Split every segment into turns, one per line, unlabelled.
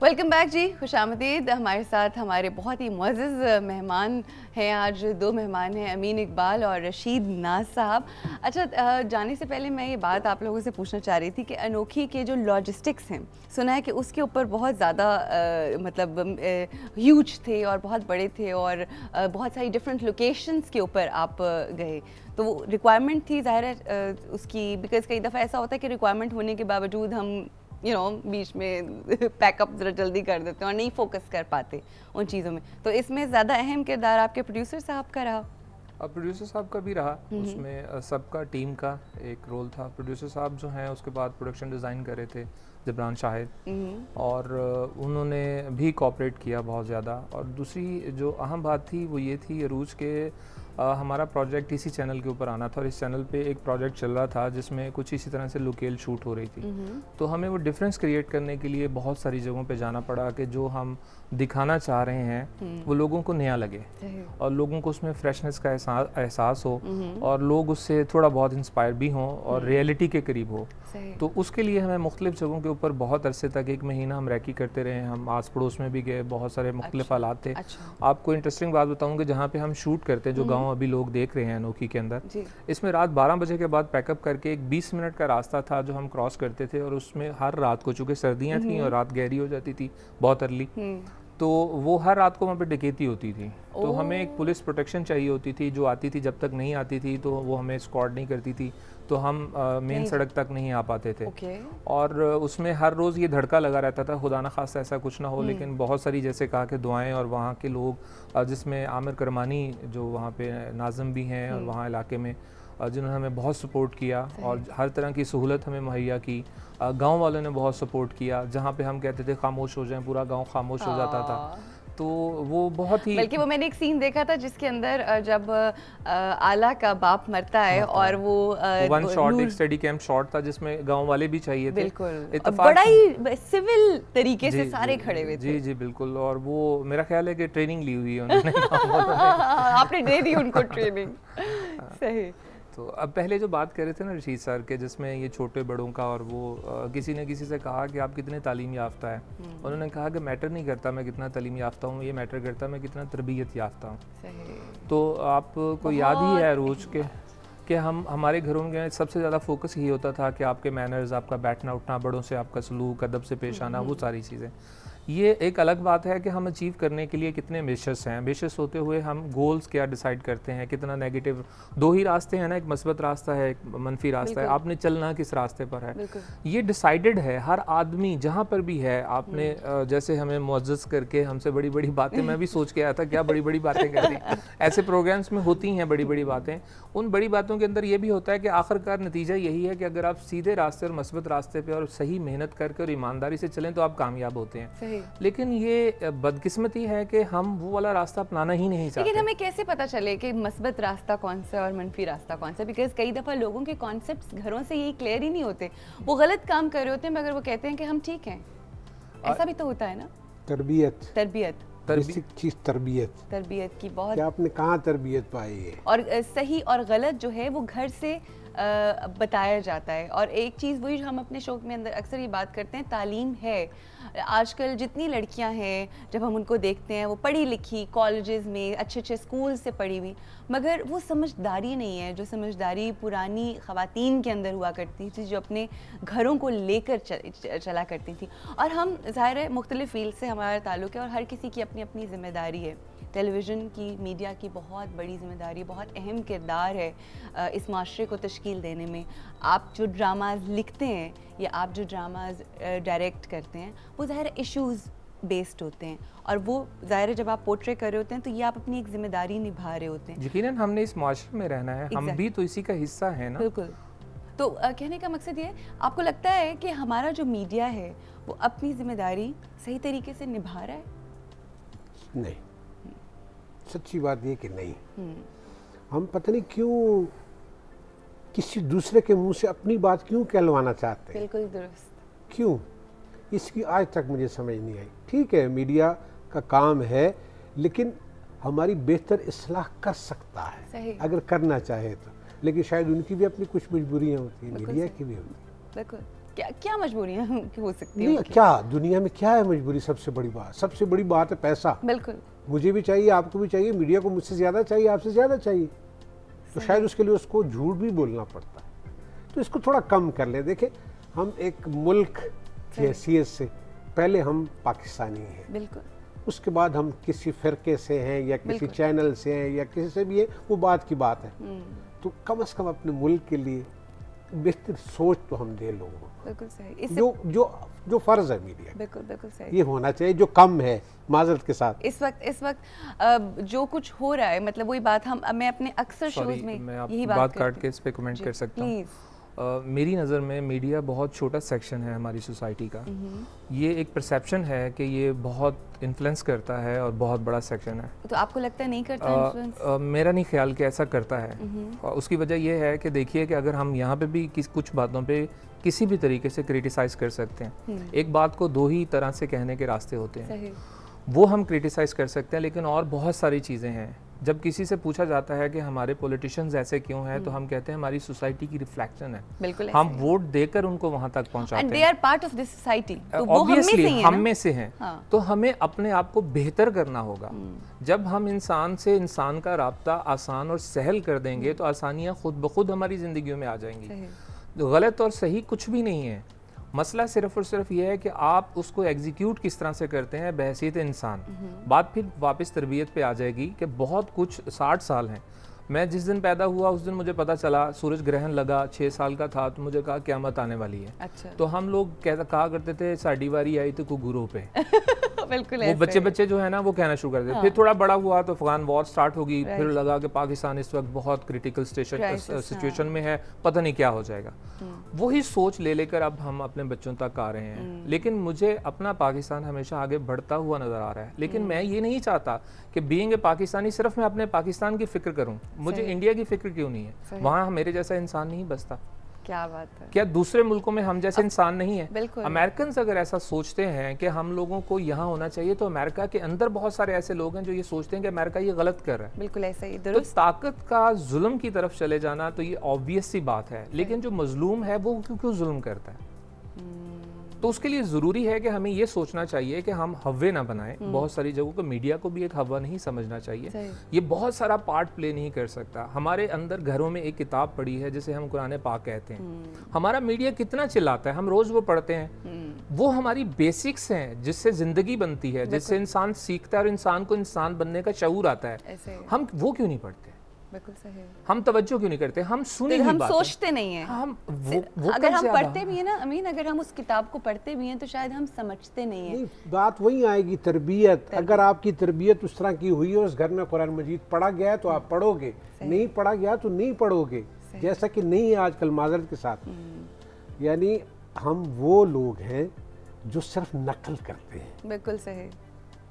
Welcome back जी, खुशामदीद। हमारे साथ हमारे बहुत ही मुअज़्ज़ज़ मेहमान हैं। आज दो मेहमान हैं, अमीन इकबाल और रशीद नाज साहब। अच्छा, जाने से पहले मैं ये बात आप लोगों से पूछना चाह रही थी कि अनोखी के जो लॉजिस्टिक्स हैं, सुना है कि उसके ऊपर बहुत ज़्यादा मतलब ह्यूज थे और बहुत बड़े थे और बहुत सारी डिफरेंट लोकेशंस के ऊपर आप गए, तो वो रिक्वायरमेंट थी ज़ाहिर है उसकी, बिकॉज़ कई दफ़ा ऐसा होता है कि रिक्वायरमेंट होने के बावजूद हम बीच में पैकअप ज़रा जल्दी कर देते हैं और नहीं फोकस कर पाते उन चीज़ों में। तो इसमें ज़्यादा अहम किरदार आपके प्रोड्यूसर साहब का रहा?
प्रोड्यूसर साहब का भी रहा, उसमें सबका टीम का एक रोल था। प्रोड्यूसर साहब जो हैं उसके बाद प्रोडक्शन डिज़ाइन कर रहे थे जबरान शाहिद, और उन्होंने भी कोऑपरेट किया बहुत ज़्यादा। और दूसरी जो अहम बात थी वो ये थी अरूज के हमारा प्रोजेक्ट इसी चैनल के ऊपर आना था और इस चैनल पे एक प्रोजेक्ट चल रहा था जिसमें कुछ इसी तरह से लोकेल शूट हो रही थी। तो हमें वो डिफरेंस क्रिएट करने के लिए बहुत सारी जगहों पे जाना पड़ा कि जो हम दिखाना चाह रहे हैं वो लोगों को नया लगे और लोगों को उसमें फ्रेशनेस का एहसास हो और लोग उससे थोड़ा बहुत इंस्पायर भी हों और रियलिटी के करीब हो। तो उसके लिए हमें मुख्तलिफ जगहों के ऊपर बहुत अरसे तक, 1 महीना हम रैकी करते रहे। हम आस पड़ोस में भी गए, बहुत सारे मुख्तलिफ हालात थे। आपको इंटरेस्टिंग बात बताऊंगा, जहाँ पे हम शूट करते हैं, जो गाँव अभी लोग देख रहे हैं अनोखी के अंदर, इसमें रात 12 बजे के बाद पैकअप करके एक 20 मिनट का रास्ता था जो हम क्रॉस करते थे और उसमें हर रात को, चूँकि सर्दियाँ थी और रात गहरी हो जाती थी बहुत अर्ली, तो वो हर रात को वहाँ पे डकैती होती थी। तो हमें एक पुलिस प्रोटेक्शन चाहिए होती थी जो आती थी, जब तक नहीं आती थी तो वो हमें स्क्वाड नहीं करती थी, तो हम मेन सड़क तक नहीं आ पाते थे। और उसमें हर रोज़ ये धड़का लगा रहता था, खुदा न खास्ता ऐसा कुछ ना हो, लेकिन बहुत सारी जैसे कहा कि दुआएं और वहाँ के लोग, जिसमें आमिर करमानी जो वहाँ पे नाज़िम भी हैं और वहाँ इलाके में, जिन्होंने हमें बहुत सपोर्ट किया और हर तरह की सहूलत हमें मुहैया की। गांव वालों ने बहुत सपोर्ट किया, जहाँ पे हम कहते थे खामोश हो जाएं, पूरा गांव खामोश हो जाता था। तो वो बहुत ही,
बल्कि वो मैंने एक सीन देखा था जिसके अंदर जब आला का बाप मरता है और वो
वन शॉट, एक स्टडी कैंप शॉट था जिसमें गांव वाले भी चाहिए थे।
बिल्कुल, बड़ा ही सिविल तरीके से सारे खड़े हुए थे।
जी जी बिल्कुल। और वो मेरा ख्याल है कि ट्रेनिंग ली हुई है उन्होंने
आपने दे दी उनको ट्रेनिंग। सही।
तो अब पहले जो बात कर रहे थे ना रशीद सर के, जिसमें ये छोटे बड़ों का, और वो किसी ने किसी से कहा कि आप कितने तालीम याफ्ता है, उन्होंने कहा कि मैटर नहीं करता मैं कितना तालीम याफ्ता हूँ, ये मैटर करता मैं कितना तरबियत याफ्ता हूँ। तो आपको याद ही है रोज के कि हमारे घरों में सबसे ज़्यादा फोकस यही होता था कि आपके मैनर्स, आपका बैठना उठना, बड़ों से आपका सलूक, अदब से पेश आना, वो सारी चीज़ें। ये एक अलग बात है कि हम अचीव करने के लिए कितने एम्बिशियस हैं, एम्बिशियस होते हुए हम गोल्स क्या डिसाइड करते हैं, कितना नेगेटिव। दो ही रास्ते हैं ना, एक मस्बत रास्ता है, एक मनफी रास्ता है, आपने चलना किस रास्ते पर है ये डिसाइडेड है। हर आदमी जहाँ पर भी है, आपने जैसे हमें मुअज़्ज़ज़ करके हमसे बड़ी बड़ी बातें, मैं भी सोच के आया था क्या बड़ी बड़ी बातें कर रही ऐसे प्रोग्राम्स में होती हैं बड़ी बड़ी बातें। उन बड़ी बातों के अंदर ये भी होता है कि आखिरकार नतीजा यही है कि अगर आप सीधे रास्ते और मस्बत रास्ते पे और सही मेहनत करके और ईमानदारी से चलें तो आप कामयाब होते हैं। लेकिन ये बदकिस्मती है कि हम वो वाला रास्ता अपनाना ही नहीं चाहते।
लेकिन हमें कैसे पता चले कि मस्बत रास्ता कौन सा और मनफी रास्ता कौन सा? बिकॉज कई दफ़ा लोगों के कॉन्सेप्ट्स घरों से यही क्लियर ही नहीं होते, वो गलत काम कर रहे होते हैं मगर वो कहते हैं कि हम ठीक हैं। ऐसा भी तो होता है ना। तरबियत
बेसिक चीज तरबियत
की बहुत,
क्या आपने कहाँ तरबियत पाई है?
और सही और गलत जो है वो घर से बताया जाता है। और एक चीज़ वही हम अपने शो में अंदर अक्सर ये बात करते हैं, तालीम है। आजकल जितनी लड़कियां हैं, जब हम उनको देखते हैं, वो पढ़ी लिखी, कॉलेजेस में अच्छे अच्छे स्कूल से पढ़ी हुई, मगर वो समझदारी नहीं है जो समझदारी पुरानी ख़वातीन के अंदर हुआ करती थी, जो अपने घरों को लेकर चला करती थी। और हम ज़ाहिर है मुख्तलिफ़ फील्ड से हमारा ताल्लुक़ है और हर किसी की अपनी अपनी ज़िम्मेदारी है। टेलीविज़न की, मीडिया की बहुत बड़ी ज़िम्मेदारी, बहुत अहम किरदार है इस माशरे को तश्कील देने में। आप जो ड्रामाज़ लिखते हैं या आप जो ड्रामाज़ डायरेक्ट करते हैं, वो ज़ाहिर इश्यूज़ बेस्ड होते हैं और वो ज़ाहिर जब आप पोर्ट्रे कर रहे होते हैं तो ये आप अपनी एक ज़िम्मेदारी निभा रहे होते हैं।
यकीनन हमने इस माशरे में रहना है, हम भी तो इसी का हिस्सा है ना।
बिल्कुल। तो कहने का मकसद ये है, आपको लगता है कि हमारा जो मीडिया है वो अपनी ज़िम्मेदारी सही तरीके से निभा रहा है?
नहीं, सच्ची बात ये कि नहीं। हम पता नहीं क्यों किसी दूसरे के मुंह से अपनी बात क्यों कहलवाना चाहते हैं।
बिल्कुल दुरुस्त।
क्यों, इसकी आज तक मुझे समझ नहीं आई। ठीक है, मीडिया का काम है, लेकिन हमारी बेहतर इस्लाह कर सकता है अगर करना चाहे तो, लेकिन शायद उनकी भी अपनी कुछ मजबूरियां होती हैं, मीडिया की भी होती है।
बिल्कुल क्या क्या मजबूरियां हो सकती
नहीं,
हैं?
क्या दुनिया में क्या है मजबूरी? सबसे बड़ी बात है पैसा।
बिल्कुल।
मुझे भी चाहिए, आपको भी चाहिए, मीडिया को मुझसे ज़्यादा चाहिए, आपसे ज़्यादा चाहिए, तो शायद उसके लिए उसको झूठ भी बोलना पड़ता है। तो इसको थोड़ा कम कर ले। देखें, हम एक मुल्क की हैसियत से पहले हम पाकिस्तानी हैं,
बिल्कुल।
उसके बाद हम किसी फ़िरके से हैं या किसी चैनल से हैं या किसी से भी है, वो बात की बात है। तो कम से कम अपने मुल्क के लिए बेहतर सोच तो हम दे लोगों को।
बिल्कुल सही।
जो फ़र्ज़ है मीडिया,
बिल्कुल बिल्कुल सही,
ये होना चाहिए, जो कम है माजरत के साथ।
इस वक्त जो कुछ हो रहा है, मतलब वही बात मैं अपने अक्सर शोज में
मैं
यही
बात काट के इस पे कमेंट कर सकता हूँ।
प्लीज।
मेरी नज़र में मीडिया बहुत छोटा सेक्शन है हमारी सोसाइटी का। ये एक परसेप्शन है कि ये बहुत इन्फ्लुएंस करता है और बहुत बड़ा सेक्शन है।
तो आपको लगता है नहीं करता इन्फ्लुएंस?
मेरा नहीं ख्याल कि ऐसा करता है। और उसकी वजह यह है कि देखिए कि अगर हम यहाँ पे भी कुछ बातों पे किसी भी तरीके से क्रिटिसाइज़ कर सकते हैं। एक बात को दो ही तरह से कहने के रास्ते होते हैं।
सही।
वो हम क्रिटिसाइज़ कर सकते हैं, लेकिन और बहुत सारी चीज़ें हैं। जब किसी से पूछा जाता है कि हमारे पॉलिटिशियंस ऐसे क्यों हैं, तो हम कहते हैं हमारी सोसाइटी की रिफ्लेक्शन है।
बिल्कुल।
हम वोट देकर उनको वहां तक पहुंचाते हैं।
And they are part of this society, तो वो
ऑब्वियसली हम
में
में से हैं।
हाँ।
तो हमें अपने आप को बेहतर करना होगा। जब हम इंसान से इंसान का राब्ता आसान और सहल कर देंगे, तो आसानियां खुद ब खुद हमारी जिंदगियों में आ जाएंगी। गलत और सही कुछ भी नहीं है। मसला सिर्फ और सिर्फ ये है कि आप उसको एग्जीक्यूट किस तरह से करते हैं बहैसियत इंसान। बात फिर वापस तरबियत पे आ जाएगी कि बहुत कुछ 60 साल हैं। मैं जिस दिन पैदा हुआ उस दिन मुझे पता चला सूरज ग्रहण लगा, 6 साल का था, तो मुझे कहा क़यामत आने वाली है।
अच्छा।
तो हम लोग कहा करते थे साड़ी वारी आई तो गुरु पे।
बिल्कुल।
वो बच्चे जो है ना वो कहना शुरू कर देते। फिर थोड़ा बड़ा हुआ तो अफगान वॉर स्टार्ट होगी। फिर लगा कि पाकिस्तान इस वक्त बहुत क्रिटिकल सिचुएशन में है, पता नहीं क्या हो जाएगा। वही सोच लेकर अब हम अपने बच्चों तक आ रहे हैं। लेकिन मुझे अपना पाकिस्तान हमेशा आगे बढ़ता हुआ नजर आ रहा है। लेकिन मैं ये नहीं चाहता कि बीइंग ए पाकिस्तानी सिर्फ मैं अपने पाकिस्तान की फिक्र करूं। मुझे इंडिया की फिक्र क्यों नहीं है? वहाँ मेरे जैसा इंसान नहीं बसता।
क्या बात है।
क्या दूसरे मुल्कों में हम जैसे इंसान नहीं है?
बिल्कुल।
अमेरिकन अगर ऐसा सोचते हैं कि हम लोगों को यहाँ होना चाहिए, तो अमेरिका के अंदर बहुत सारे ऐसे लोग हैं जो ये सोचते हैं कि अमेरिका ये गलत कर रहा है।
बिल्कुल ऐसा ही।
तो ताकत का जुल्म की तरफ चले जाना तो ये ऑब्वियस सी बात है। लेकिन जो मजलूम है वो क्यों जुल्म करता है? तो उसके लिए ज़रूरी है कि हमें ये सोचना चाहिए कि हम हव्वे ना बनाएं। बहुत सारी जगहों को मीडिया को भी एक हवा नहीं समझना चाहिए। ये बहुत सारा पार्ट प्ले नहीं कर सकता। हमारे अंदर घरों में एक किताब पड़ी है जिसे हम कुरान पाक कहते हैं। हमारा मीडिया कितना चिल्लाता है, हम रोज़ वो पढ़ते हैं। वो हमारी बेसिक्स हैं जिससे ज़िंदगी बनती है, जिससे इंसान सीखता है और इंसान को इंसान बनने का शऊर आता है। हम वो क्यों नहीं पढ़ते?
बिल्कुल सही।
हम तवज्जो क्यों नहीं करते? हम सुनी
हम सोचते नहीं है।
हम
अगर हम पढ़ते भी हैं ना अमीन, अगर हम उस किताब को पढ़ते भी हैं तो शायद हम समझते नहीं है।
बात वही आएगी, तरबियत। अगर आपकी तरबियत उस तरह की हुई है, उस घर में कुरान मजीद पढ़ा गया है तो आप पढ़ोगे, नहीं पढ़ा गया तो नहीं पढ़ोगे। जैसा कि नहीं है आजकल माजरत के साथ। यानी हम वो लोग हैं जो सिर्फ नकल करते हैं।
बिल्कुल सही।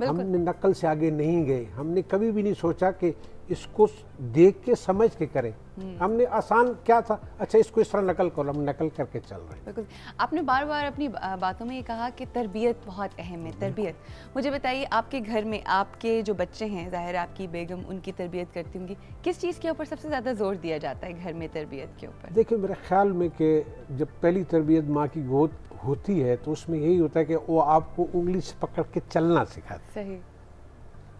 हमने नकल से आगे नहीं गए। हमने कभी भी नहीं सोचा कि इसको देख के समझ के करें। हमने आसान क्या था, अच्छा इसको इस तरह नकल करो, हम नकल करके चल रहे हैं।
बिल्कुल। आपने बार बार अपनी बातों में ये कहा कि तरबियत बहुत अहम है। तरबियत, मुझे बताइए आपके घर में आपके जो बच्चे हैं, ज़ाहिर आपकी बेगम उनकी तरबियत करती होंगी, किस चीज़ के ऊपर सबसे ज़्यादा जोर दिया जाता है घर में तरबियत के ऊपर?
देखिए मेरे ख्याल में कि जब पहली तरबियत माँ की गोद होती है तो उसमें यही होता है कि वो आपको उंगली से पकड़ के चलना सिखाती।
सही।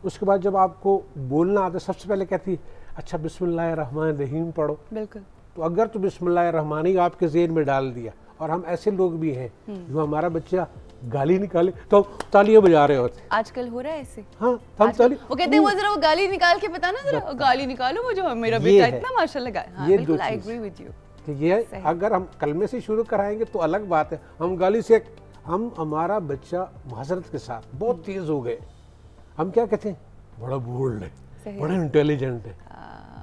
उसके बाद जब आपको बोलना आता है, सबसे पहले कहती है अच्छा बिस्मिल्लाहिर्रहमानिर्रहीम पढ़ो।
बिल्कुल।
तो अगर तो बिस्मिल्लाहिर्रहमानी आपके ज़हन में डाल दिया, और हम ऐसे लोग भी हैं जो हमारा बच्चा गाली निकाले तो तालियां बजा रहे होते।
आजकल हो रहा है ऐसे।
हाँ, हम ताली
वो कहते हैं वो जरा वो गाली निकाल के बताना, जरा गाली निकालो, वो जो मेरा बेटा इतना माशाल्लाह। हाँ, बिल्कुल आई एग्री विद यू।
ये अगर हम कलमे से शुरू कराएंगे तो अलग बात है। हम गाली से हमारा बच्चा माजरत के साथ बहुत तेज हो गए, हम क्या कहते हैं बड़ा बोल्ड है, बड़ा इंटेलिजेंट है।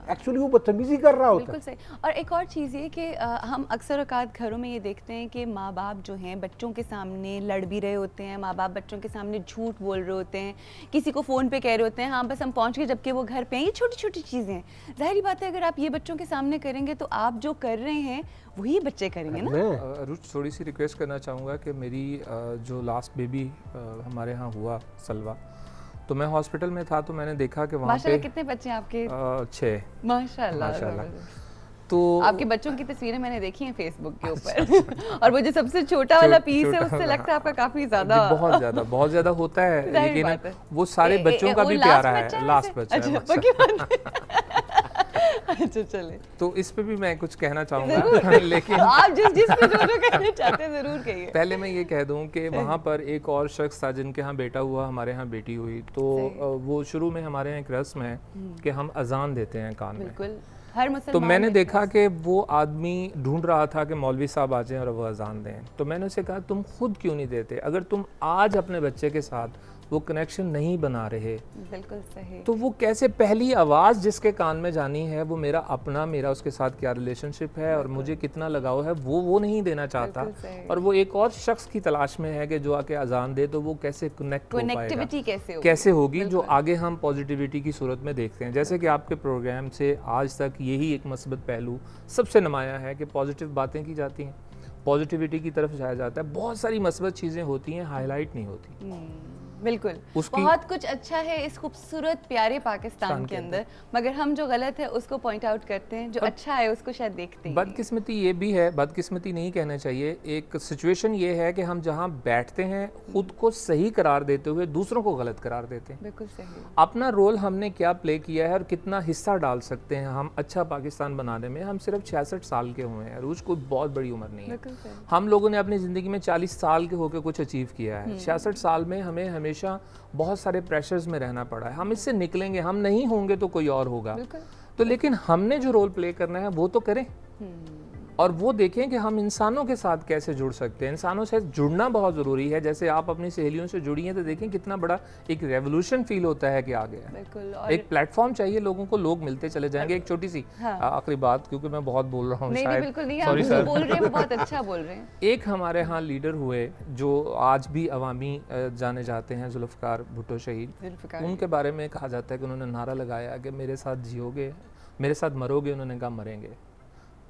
एक्चुअली वो बदतमीजी कर रहा होता है।
बिल्कुल सही। और एक और चीज़ ये कि हम अक्सर औकात घरों में ये देखते हैं कि माँ बाप जो हैं बच्चों के सामने लड़ भी रहे होते हैं, माँ बाप बच्चों के सामने झूठ बोल रहे होते हैं, किसी को फ़ोन पे कह रहे होते हैं हाँ बस हम पहुँच गए, जबकि वो घर पे हैं। ये छोटी छोटी चीज़ें हैं। ज़ाहिर बात है अगर आप ये बच्चों के सामने करेंगे तो आप जो कर रहे हैं वही बच्चे करेंगे ना।
रुच थोड़ी सी रिक्वेस्ट करना चाहूँगा कि मेरी जो लास्ट बेबी हमारे यहाँ हुआ सलवा, तो मैं हॉस्पिटल में था तो मैंने देखा कि वहाँ पे
कितने बच्चे हैं आपके?
6
माशाल्लाह।
तो
आपके बच्चों की तस्वीरें मैंने देखी हैं फेसबुक के ऊपर और वो जो सबसे छोटा वाला पीस है उससे लगता है आपका काफी ज्यादा
बहुत ज्यादा होता है, लेकिन वो सारे बच्चों का भी प्यारा है, लास्ट बच्चा है।
अच्छा चले,
तो इस पे भी मैं कुछ कहना चाहूँगा, लेकिन
आप जिस पे जो कहना चाहते हैं जरूर कहिए।
पहले मैं ये कह दूं कि वहाँ पर एक और शख्स था जिनके यहाँ बेटा हुआ, हमारे यहाँ बेटी हुई, तो वो शुरू में हमारे यहाँ एक रस्म है कि हम अजान देते हैं कान में।
बिल्कुल, हर मुसलमान।
तो मैंने देखा कि वो आदमी ढूंढ रहा था कि मौलवी साहब आ जाएं और वो अजान दें, तो मैंने उसे कहा तुम खुद क्यों नहीं देते? अगर तुम आज अपने बच्चे के साथ वो कनेक्शन नहीं बना रहे,
बिल्कुल सही,
तो वो कैसे, पहली आवाज़ जिसके कान में जानी है वो मेरा अपना, मेरा उसके साथ क्या रिलेशनशिप है और मुझे कितना लगाव है, वो नहीं देना चाहता, और वो एक और शख्स की तलाश में है कि जो आके अजान दे, तो वो कैसे
कनेक्टिविटी
कैसे होगी जो आगे हम पॉजिटिविटी की सूरत में देखते हैं। जैसे कि आपके प्रोग्राम से आज तक यही एक मस्बत पहलू सबसे नुमाया है कि पॉजिटिव बातें की जाती हैं, पॉजिटिविटी की तरफ जाया जाता है, बहुत सारी मस्बत चीज़ें होती हैं, हाईलाइट नहीं होती।
बिल्कुल, बहुत कुछ अच्छा है इस खूबसूरत प्यारे पाकिस्तान के अंदर, मगर हम जो गलत है उसको पॉइंट आउट करते हैं, जो अच्छा है उसको शायद देखते हैं।
बदकिस्मती ये भी है, बदकिस्मती नहीं कहना चाहिए, एक सिचुएशन ये है कि हम जहाँ बैठते हैं खुद को सही करार देते हुए दूसरों को गलत करार देते हैं।
बिल्कुल सही।
अपना रोल हमने क्या प्ले किया है और कितना हिस्सा डाल सकते हैं हम अच्छा पाकिस्तान बनाने में। हम सिर्फ 66 साल के हुए हैं, अरूज कोई बहुत बड़ी उम्र नहीं है। हम लोगों ने अपनी ज़िंदगी में 40 साल के होकर कुछ अचीव किया है। 66 साल में हमें हमेशा बहुत सारे प्रेशर्स में रहना पड़ा है। हम इससे निकलेंगे, हम नहीं होंगे तो कोई और होगा, तो लेकिन हमने जो रोल प्ले करना है वो तो करें और वो देखें कि हम इंसानों के साथ कैसे जुड़ सकते हैं। इंसानों से जुड़ना बहुत ज़रूरी है। जैसे आप अपनी सहेलियों से जुड़ी हैं तो देखें कितना बड़ा एक रेवोल्यूशन फील होता है कि आ गया। एक प्लेटफॉर्म चाहिए लोगों को, लोग मिलते चले जाएंगे। एक छोटी सी आखिरी बात, क्योंकि मैं बहुत बोल रहा हूँ शायद,
सॉरी सर, बोल रहे हैं, बहुत अच्छा बोल रहे हैं।
एक हमारे यहाँ लीडर हुए जो आज भी अवामी जाने जाते हैं, जुल्फ़िकार भुट्टो शहीद। उनके बारे में कहा जाता है कि उन्होंने नारा लगाया कि मेरे साथ जियोगे, मेरे साथ मरोगे, उन्होंने कहा मरेंगे,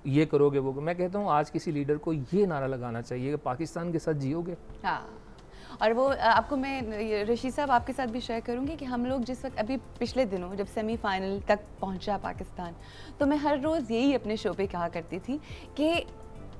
ये करोगे वो। मैं कहता हूँ आज किसी लीडर को ये नारा लगाना चाहिए कि पाकिस्तान के साथ जियोगे।
हाँ, और वो आपको मैं रशीद साहब आपके साथ भी शेयर करूँगी कि हम लोग जिस वक्त अभी पिछले दिनों जब सेमीफाइनल तक पहुँचा पाकिस्तान, तो मैं हर रोज़ यही अपने शो पे कहा करती थी कि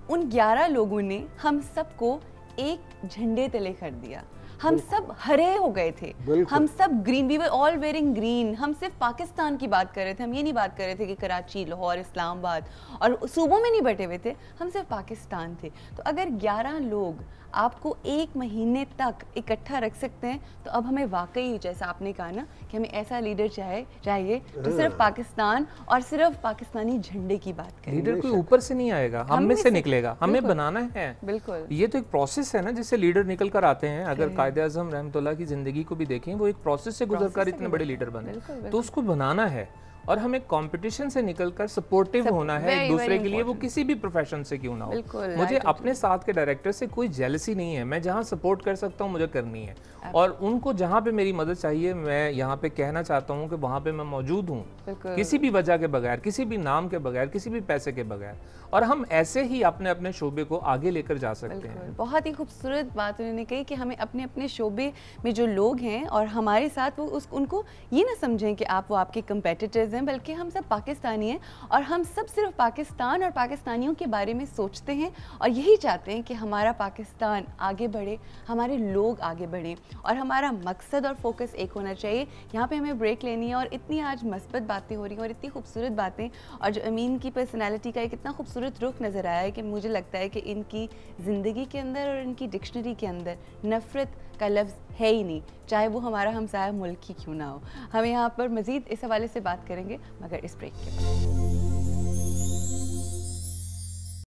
उन 11 लोगों ने हम सबको एक झंडे तले कर दिया। हम सब हरे हो गए थे, हम सब green, we were all wearing green. हम सिर्फ पाकिस्तान की बात कर रहे थे, हम ये नहीं बात कर रहे थे कि कराची, लाहौर, इस्लामाबाद और सूबों में नहीं बटे हुए थे, हम सिर्फ पाकिस्तान थे। तो अगर 11 लोग आपको एक महीने तक इकट्ठा रख सकते हैं, तो अब हमें वाकई, जैसा आपने कहा ना कि हमें ऐसा लीडर चाहिए तो सिर्फ पाकिस्तान और सिर्फ पाकिस्तानी झंडे की बात करें।
लीडर कोई ऊपर से नहीं आएगा, हम में से निकलेगा, हमें बनाना है।
बिल्कुल,
ये तो एक प्रोसेस है ना जिससे लीडर निकल कर आते हैं। अगर कायदे आज़म रहमतुल्लाह की जिंदगी को भी देखें, वो एक प्रोसेस से गुजर कर इतने बड़े लीडर बने, तो उसको बनाना है। और हमें कंपटीशन से निकलकर सपोर्टिव होना है एक दूसरे के लिए, वो किसी भी प्रोफेशन से क्यों ना हो। मुझे अपने साथ के डायरेक्टर से कोई जेलसी नहीं है, मैं जहां सपोर्ट कर सकता हूं मुझे करनी है, और उनको जहां पे मेरी मदद चाहिए मैं यहां पे कहना चाहता हूं कि वहां पे मैं मौजूद हूं, किसी भी वजह के बगैर, किसी भी नाम के बगैर, किसी भी पैसे के बगैर। और हम ऐसे ही अपने अपने शोबे को आगे लेकर जा सकते हैं।
बहुत ही खूबसूरत बात उन्होंने कही कि हमें अपने अपने शोबे में जो लोग हैं और हमारे साथ वो उनको ये ना समझें कि आप वो आपके कंपेटिटर्स हैं, बल्कि हम सब पाकिस्तानी हैं और हम सब सिर्फ पाकिस्तान और पाकिस्तानियों के बारे में सोचते हैं और यही चाहते हैं कि हमारा पाकिस्तान आगे बढ़े, हमारे लोग आगे बढ़ें, और हमारा मकसद और फोकस एक होना चाहिए। यहाँ पे हमें ब्रेक लेनी है और इतनी आज मस्बत बातें हो रही हैं और इतनी खूबसूरत बातें, और जो अमीन की पर्सनैलिटी का एक इतना खूबसूरत रुख नज़र आया है कि मुझे लगता है कि इनकी ज़िंदगी के अंदर और इनकी डिक्शनरी के अंदर नफ़रत का लफ्ज़ है ही नहीं, चाहे वो हमारा हमसाया मुल्क ही क्यों ना हो। हम यहाँ पर मज़ीद इस हवाले से बात करेंगे, मगर इस ब्रेक के बाद।